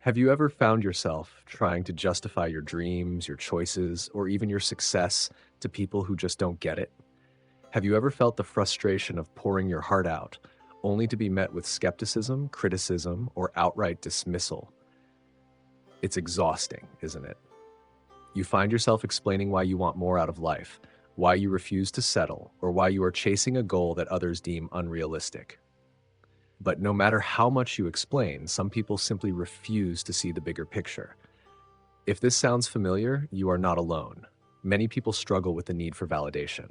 Have you ever found yourself trying to justify your dreams, your choices, or even your success to people who just don't get it? Have you ever felt the frustration of pouring your heart out, only to be met with skepticism, criticism, or outright dismissal? It's exhausting, isn't it? You find yourself explaining why you want more out of life, why you refuse to settle, or why you are chasing a goal that others deem unrealistic. But no matter how much you explain, some people simply refuse to see the bigger picture. If this sounds familiar, you are not alone. Many people struggle with the need for validation.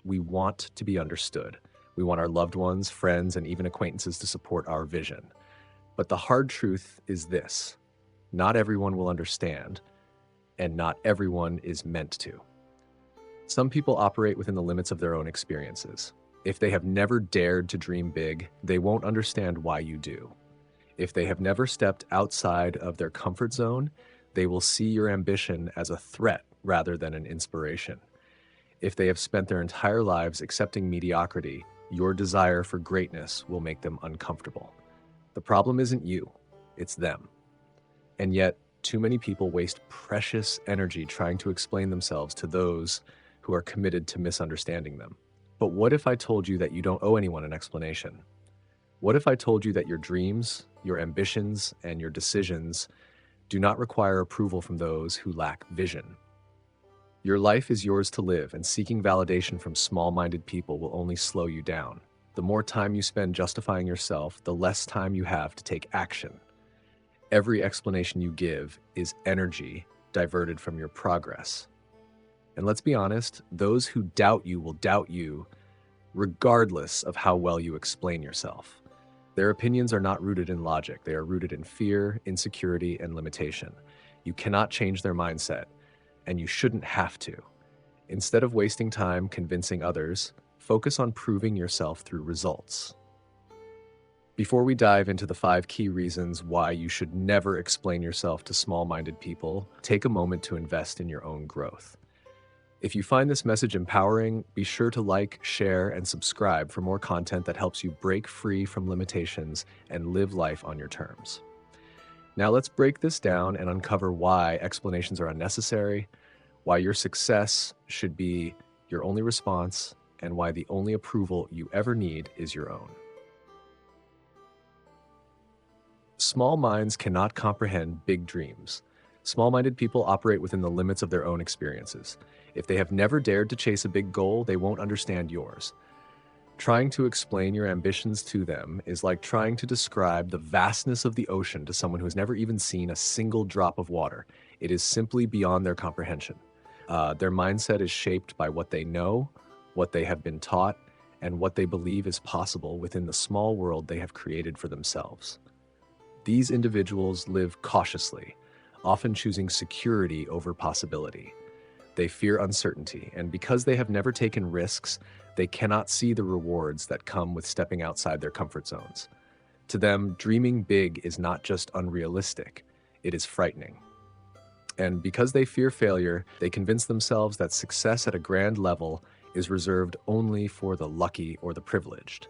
We want to be understood. We want our loved ones, friends, and even acquaintances to support our vision. But the hard truth is this: not everyone will understand, and not everyone is meant to. Some people operate within the limits of their own experiences. If they have never dared to dream big, they won't understand why you do. If they have never stepped outside of their comfort zone, they will see your ambition as a threat rather than an inspiration. If they have spent their entire lives accepting mediocrity, your desire for greatness will make them uncomfortable. The problem isn't you, it's them. And yet, too many people waste precious energy trying to explain themselves to those who are committed to misunderstanding them. But what if I told you that you don't owe anyone an explanation? What if I told you that your dreams, your ambitions, and your decisions do not require approval from those who lack vision? Your life is yours to live, and seeking validation from small-minded people will only slow you down. The more time you spend justifying yourself, the less time you have to take action. Every explanation you give is energy diverted from your progress. And let's be honest, those who doubt you will doubt you regardless of how well you explain yourself. Their opinions are not rooted in logic. They are rooted in fear, insecurity, and limitation. You cannot change their mindset, and you shouldn't have to. Instead of wasting time convincing others, focus on proving yourself through results. Before we dive into the 5 key reasons why you should never explain yourself to small-minded people, take a moment to invest in your own growth. If you find this message empowering, be sure to like, share, and subscribe for more content that helps you break free from limitations and live life on your terms. Now let's break this down and uncover why explanations are unnecessary, why your success should be your only response, and why the only approval you ever need is your own. Small minds cannot comprehend big dreams. Small-minded people operate within the limits of their own experiences. If they have never dared to chase a big goal, they won't understand yours. Trying to explain your ambitions to them is like trying to describe the vastness of the ocean to someone who has never even seen a single drop of water. It is simply beyond their comprehension. Their mindset is shaped by what they know, what they have been taught, and what they believe is possible within the small world they have created for themselves. These individuals live cautiously, often choosing security over possibility. They fear uncertainty, and because they have never taken risks, they cannot see the rewards that come with stepping outside their comfort zones. To them, dreaming big is not just unrealistic, it is frightening. And because they fear failure, they convince themselves that success at a grand level is reserved only for the lucky or the privileged.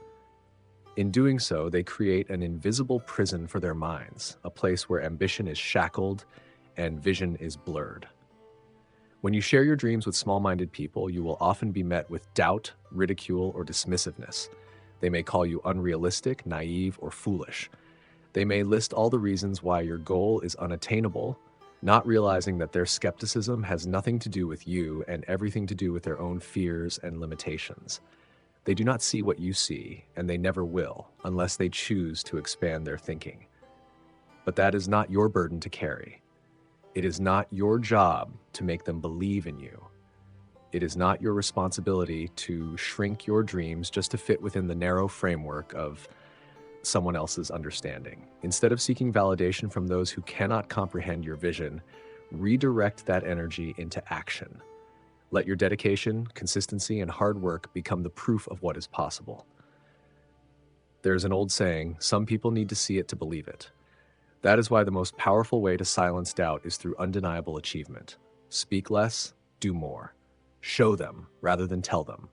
In doing so, they create an invisible prison for their minds, a place where ambition is shackled and vision is blurred. When you share your dreams with small-minded people, you will often be met with doubt, ridicule, or dismissiveness. They may call you unrealistic, naive, or foolish. They may list all the reasons why your goal is unattainable, not realizing that their skepticism has nothing to do with you and everything to do with their own fears and limitations. They do not see what you see, and they never will, unless they choose to expand their thinking. But that is not your burden to carry. It is not your job to make them believe in you. It is not your responsibility to shrink your dreams just to fit within the narrow framework of someone else's understanding. Instead of seeking validation from those who cannot comprehend your vision, redirect that energy into action. Let your dedication, consistency, and hard work become the proof of what is possible. There's an old saying, some people need to see it to believe it. That is why the most powerful way to silence doubt is through undeniable achievement. Speak less, do more. Show them rather than tell them.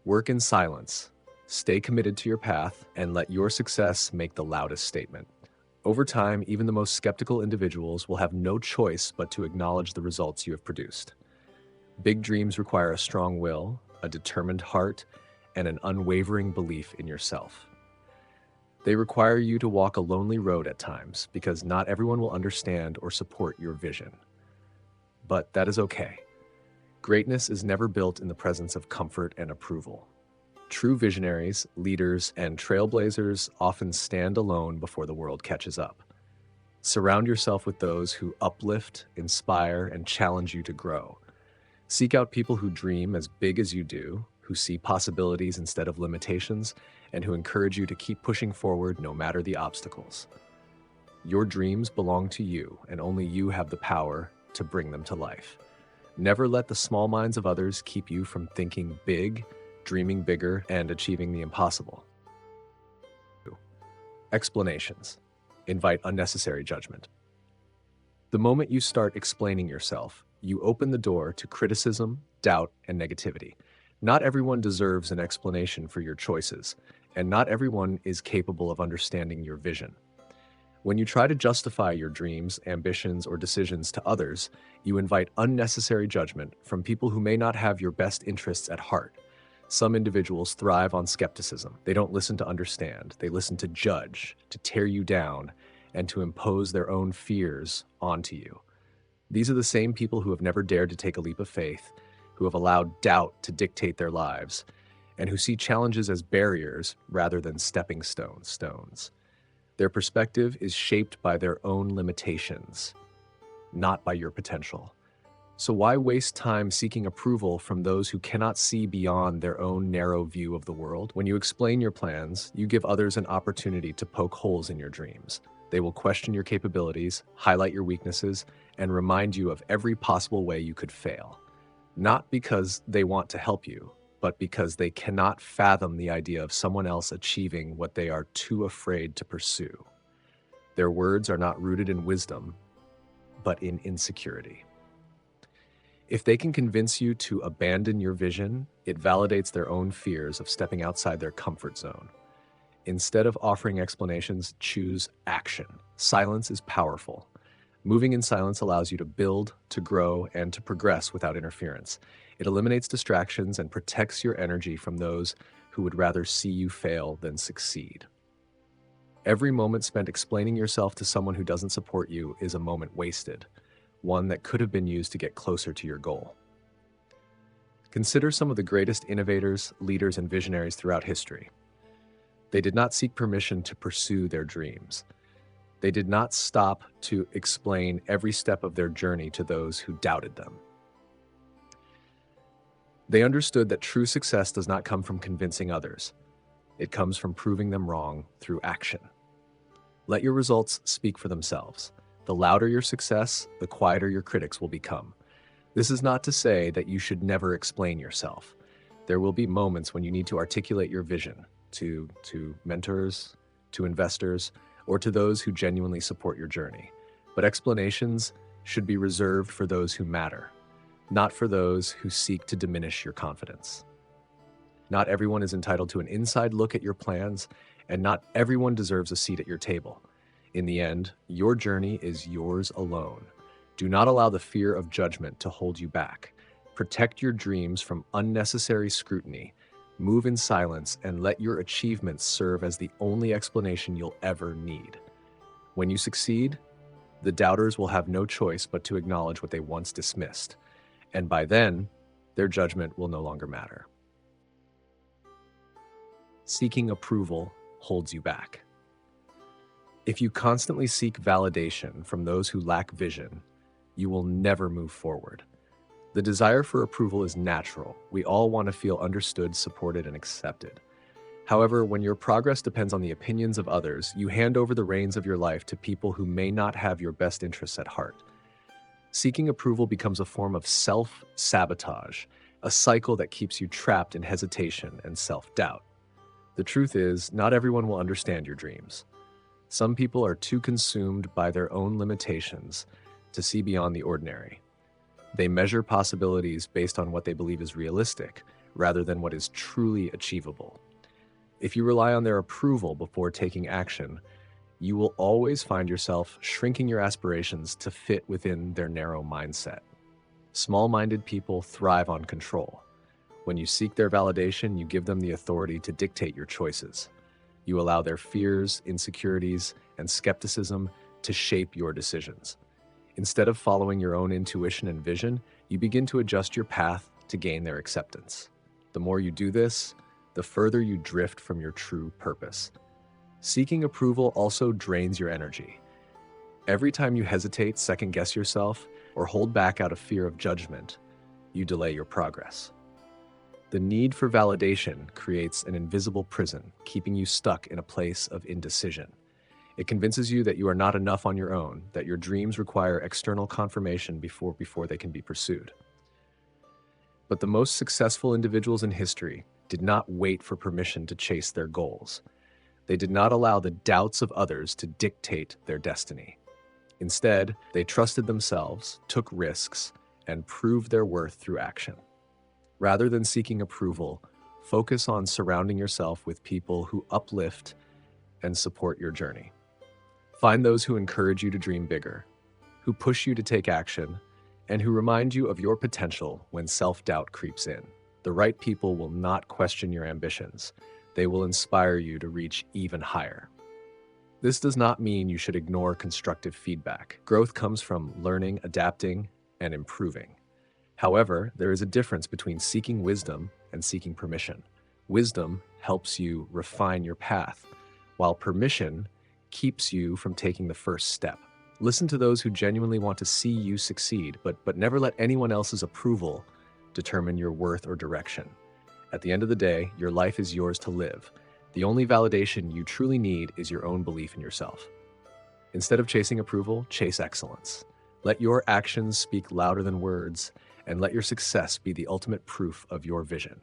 Work in silence. Stay committed to your path and let your success make the loudest statement. Over time, even the most skeptical individuals will have no choice but to acknowledge the results you have produced. Big dreams require a strong will, a determined heart, and an unwavering belief in yourself. They require you to walk a lonely road at times because not everyone will understand or support your vision. But that is okay. Greatness is never built in the presence of comfort and approval. True visionaries, leaders, and trailblazers often stand alone before the world catches up. Surround yourself with those who uplift, inspire, and challenge you to grow. Seek out people who dream as big as you do, who see possibilities instead of limitations, and who encourage you to keep pushing forward no matter the obstacles. Your dreams belong to you, and only you have the power to bring them to life. Never let the small minds of others keep you from thinking big, dreaming bigger, and achieving the impossible. Explanations. Invite unnecessary judgment. The moment you start explaining yourself, you open the door to criticism, doubt, and negativity. Not everyone deserves an explanation for your choices, and not everyone is capable of understanding your vision. When you try to justify your dreams, ambitions, or decisions to others, you invite unnecessary judgment from people who may not have your best interests at heart. Some individuals thrive on skepticism. They don't listen to understand. They listen to judge, to tear you down, and to impose their own fears onto you. These are the same people who have never dared to take a leap of faith, who have allowed doubt to dictate their lives, and who see challenges as barriers rather than stepping stones. Their perspective is shaped by their own limitations, not by your potential. So why waste time seeking approval from those who cannot see beyond their own narrow view of the world? When you explain your plans, you give others an opportunity to poke holes in your dreams. They will question your capabilities, highlight your weaknesses, and remind you of every possible way you could fail. Not because they want to help you, but because they cannot fathom the idea of someone else achieving what they are too afraid to pursue. Their words are not rooted in wisdom, but in insecurity. If they can convince you to abandon your vision, it validates their own fears of stepping outside their comfort zone. Instead of offering explanations, choose action. Silence is powerful. Moving in silence allows you to build, to grow, and to progress without interference. It eliminates distractions and protects your energy from those who would rather see you fail than succeed. Every moment spent explaining yourself to someone who doesn't support you is a moment wasted, one that could have been used to get closer to your goal. Consider some of the greatest innovators, leaders, and visionaries throughout history. They did not seek permission to pursue their dreams. They did not stop to explain every step of their journey to those who doubted them. They understood that true success does not come from convincing others. It comes from proving them wrong through action. Let your results speak for themselves. The louder your success, the quieter your critics will become. This is not to say that you should never explain yourself. There will be moments when you need to articulate your vision to mentors, to investors, or to those who genuinely support your journey. But explanations should be reserved for those who matter, not for those who seek to diminish your confidence. Not everyone is entitled to an inside look at your plans, and not everyone deserves a seat at your table. In the end, your journey is yours alone. Do not allow the fear of judgment to hold you back. Protect your dreams from unnecessary scrutiny. Move in silence and let your achievements serve as the only explanation you'll ever need. When you succeed, the doubters will have no choice but to acknowledge what they once dismissed. And by then, their judgment will no longer matter. Seeking approval holds you back. If you constantly seek validation from those who lack vision, you will never move forward. The desire for approval is natural. We all want to feel understood, supported, and accepted. However, when your progress depends on the opinions of others, you hand over the reins of your life to people who may not have your best interests at heart. Seeking approval becomes a form of self-sabotage, a cycle that keeps you trapped in hesitation and self-doubt. The truth is, not everyone will understand your dreams. Some people are too consumed by their own limitations to see beyond the ordinary. They measure possibilities based on what they believe is realistic, rather than what is truly achievable. If you rely on their approval before taking action, you will always find yourself shrinking your aspirations to fit within their narrow mindset. Small-minded people thrive on control. When you seek their validation, you give them the authority to dictate your choices. You allow their fears, insecurities, and skepticism to shape your decisions. Instead of following your own intuition and vision, you begin to adjust your path to gain their acceptance. The more you do this, the further you drift from your true purpose. Seeking approval also drains your energy. Every time you hesitate, second-guess yourself, or hold back out of fear of judgment, you delay your progress. The need for validation creates an invisible prison, keeping you stuck in a place of indecision. It convinces you that you are not enough on your own, that your dreams require external confirmation before they can be pursued. But the most successful individuals in history did not wait for permission to chase their goals. They did not allow the doubts of others to dictate their destiny. Instead, they trusted themselves, took risks, and proved their worth through action. Rather than seeking approval, focus on surrounding yourself with people who uplift and support your journey. Find those who encourage you to dream bigger, who push you to take action, and who remind you of your potential when self-doubt creeps in. The right people will not question your ambitions. They will inspire you to reach even higher. This does not mean you should ignore constructive feedback. Growth comes from learning, adapting, and improving. However, there is a difference between seeking wisdom and seeking permission. Wisdom helps you refine your path, while permission keeps you from taking the first step. Listen to those who genuinely want to see you succeed, but never let anyone else's approval determine your worth or direction. At the end of the day, your life is yours to live. The only validation you truly need is your own belief in yourself. Instead of chasing approval, chase excellence. Let your actions speak louder than words, and let your success be the ultimate proof of your vision.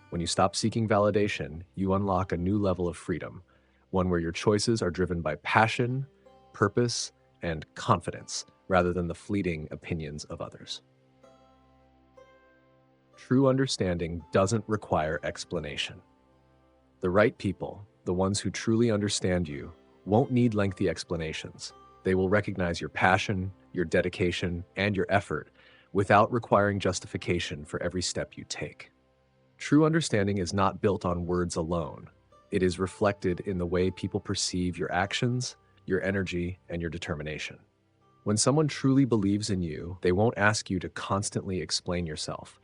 When you stop seeking validation, you unlock a new level of freedom, one where your choices are driven by passion, purpose, and confidence, rather than the fleeting opinions of others. True understanding doesn't require explanation. The right people, the ones who truly understand you, won't need lengthy explanations. They will recognize your passion, your dedication, and your effort without requiring justification for every step you take. True understanding is not built on words alone. It is reflected in the way people perceive your actions, your energy, and your determination. When someone truly believes in you, they won't ask you to constantly explain yourself.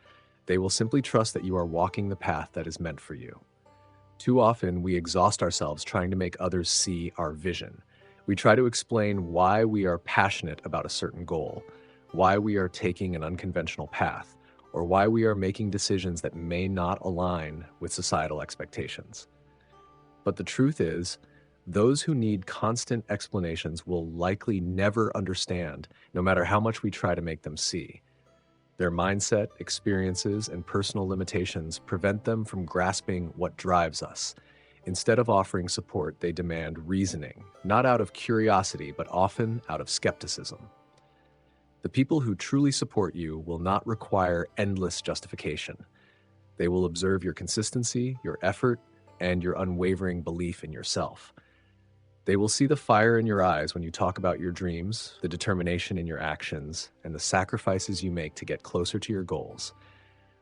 They will simply trust that you are walking the path that is meant for you. Too often, we exhaust ourselves trying to make others see our vision. We try to explain why we are passionate about a certain goal, why we are taking an unconventional path, or why we are making decisions that may not align with societal expectations. But the truth is, those who need constant explanations will likely never understand, no matter how much we try to make them see. Their mindset, experiences, and personal limitations prevent them from grasping what drives us. Instead of offering support, they demand reasoning, not out of curiosity, but often out of skepticism. The people who truly support you will not require endless justification. They will observe your consistency, your effort, and your unwavering belief in yourself. They will see the fire in your eyes when you talk about your dreams, the determination in your actions, and the sacrifices you make to get closer to your goals.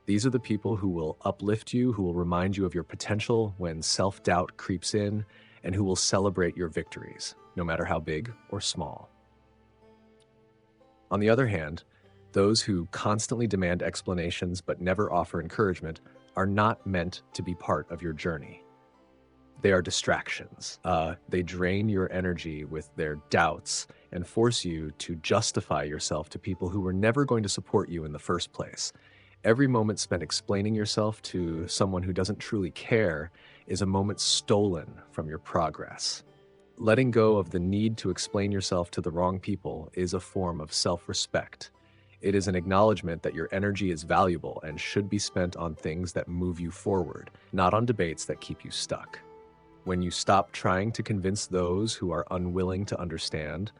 These are the people who will uplift you, who will remind you of your potential when self-doubt creeps in, and who will celebrate your victories, no matter how big or small. On the other hand, those who constantly demand explanations but never offer encouragement are not meant to be part of your journey. They are distractions. They drain your energy with their doubts and force you to justify yourself to people who were never going to support you in the first place. Every moment spent explaining yourself to someone who doesn't truly care is a moment stolen from your progress. Letting go of the need to explain yourself to the wrong people is a form of self-respect. It is an acknowledgement that your energy is valuable and should be spent on things that move you forward, not on debates that keep you stuck. When you stop trying to convince those who are unwilling to understand,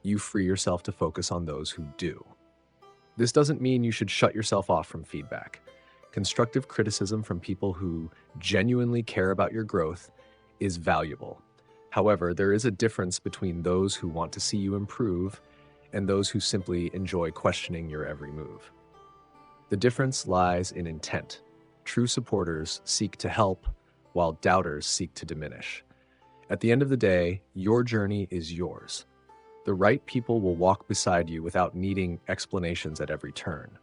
you free yourself to focus on those who do. This doesn't mean you should shut yourself off from feedback. Constructive criticism from people who genuinely care about your growth is valuable. However, there is a difference between those who want to see you improve and those who simply enjoy questioning your every move. The difference lies in intent. True supporters seek to help, while doubters seek to diminish. At the end of the day, your journey is yours. The right people will walk beside you without needing explanations at every turn.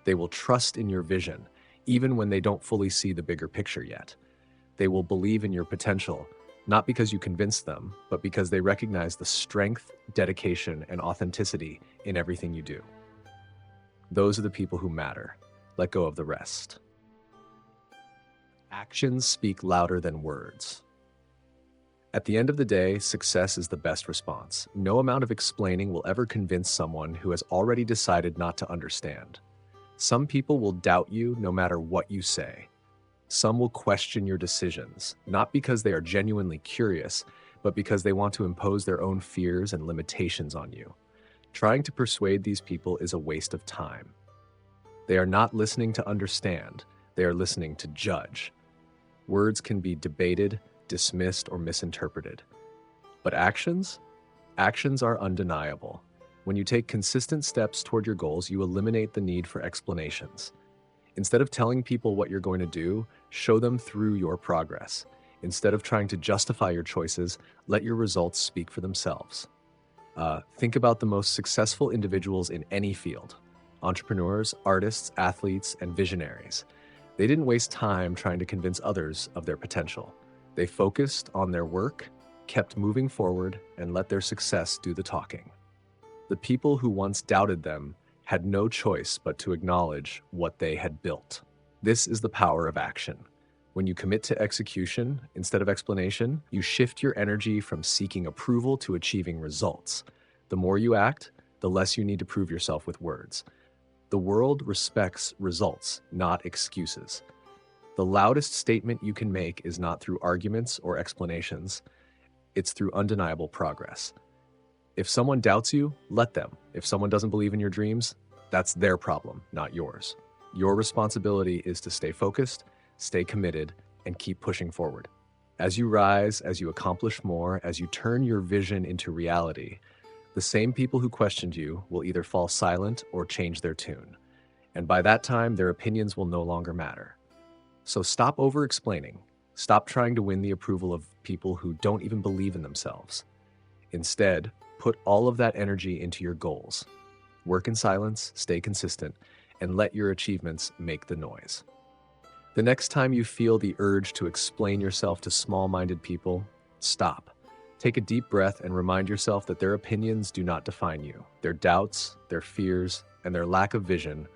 They will trust in your vision, even when they don't fully see the bigger picture yet. They will believe in your potential, not because you convinced them, but because they recognize the strength, dedication, and authenticity in everything you do. Those are the people who matter. Let go of the rest. Actions speak louder than words. At the end of the day, success is the best response. No amount of explaining will ever convince someone who has already decided not to understand. Some people will doubt you no matter what you say. Some will question your decisions, not because they are genuinely curious, but because they want to impose their own fears and limitations on you. Trying to persuade these people is a waste of time. They are not listening to understand, they are listening to judge. Words can be debated, dismissed, or misinterpreted. But actions? Actions are undeniable. When you take consistent steps toward your goals, you eliminate the need for explanations. Instead of telling people what you're going to do, show them through your progress. Instead of trying to justify your choices, let your results speak for themselves. Think about the most successful individuals in any field: entrepreneurs, artists, athletes, and visionaries. They didn't waste time trying to convince others of their potential. They focused on their work, kept moving forward, and let their success do the talking. The people who once doubted them had no choice but to acknowledge what they had built. This is the power of action. When you commit to execution instead of explanation, you shift your energy from seeking approval to achieving results. The more you act, the less you need to prove yourself with words. The world respects results, not excuses. The loudest statement you can make is not through arguments or explanations. It's through undeniable progress. If someone doubts you, let them. If someone doesn't believe in your dreams, that's their problem, not yours. Your responsibility is to stay focused, stay committed, and keep pushing forward. As you rise, as you accomplish more, as you turn your vision into reality, the same people who questioned you will either fall silent or change their tune. And by that time, their opinions will no longer matter. So stop over-explaining. Stop trying to win the approval of people who don't even believe in themselves. Instead, put all of that energy into your goals. Work in silence, stay consistent, and let your achievements make the noise. The next time you feel the urge to explain yourself to small-minded people, stop. Take a deep breath and remind yourself that their opinions do not define you. Their doubts, their fears, and their lack of vision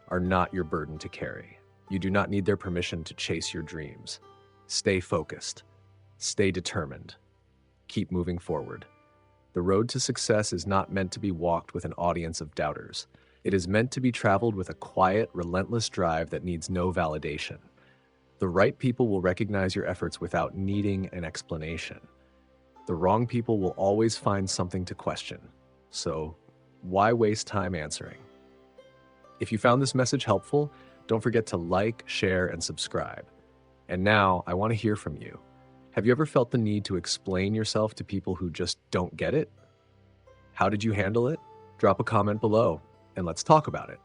are not your burden to carry. You do not need their permission to chase your dreams. Stay focused. Stay determined. Keep moving forward. The road to success is not meant to be walked with an audience of doubters. It is meant to be traveled with a quiet, relentless drive that needs no validation. The right people will recognize your efforts without needing an explanation. The wrong people will always find something to question. So, why waste time answering? If you found this message helpful, don't forget to like, share, and subscribe. And now, I want to hear from you. Have you ever felt the need to explain yourself to people who just don't get it? How did you handle it? Drop a comment below, and let's talk about it.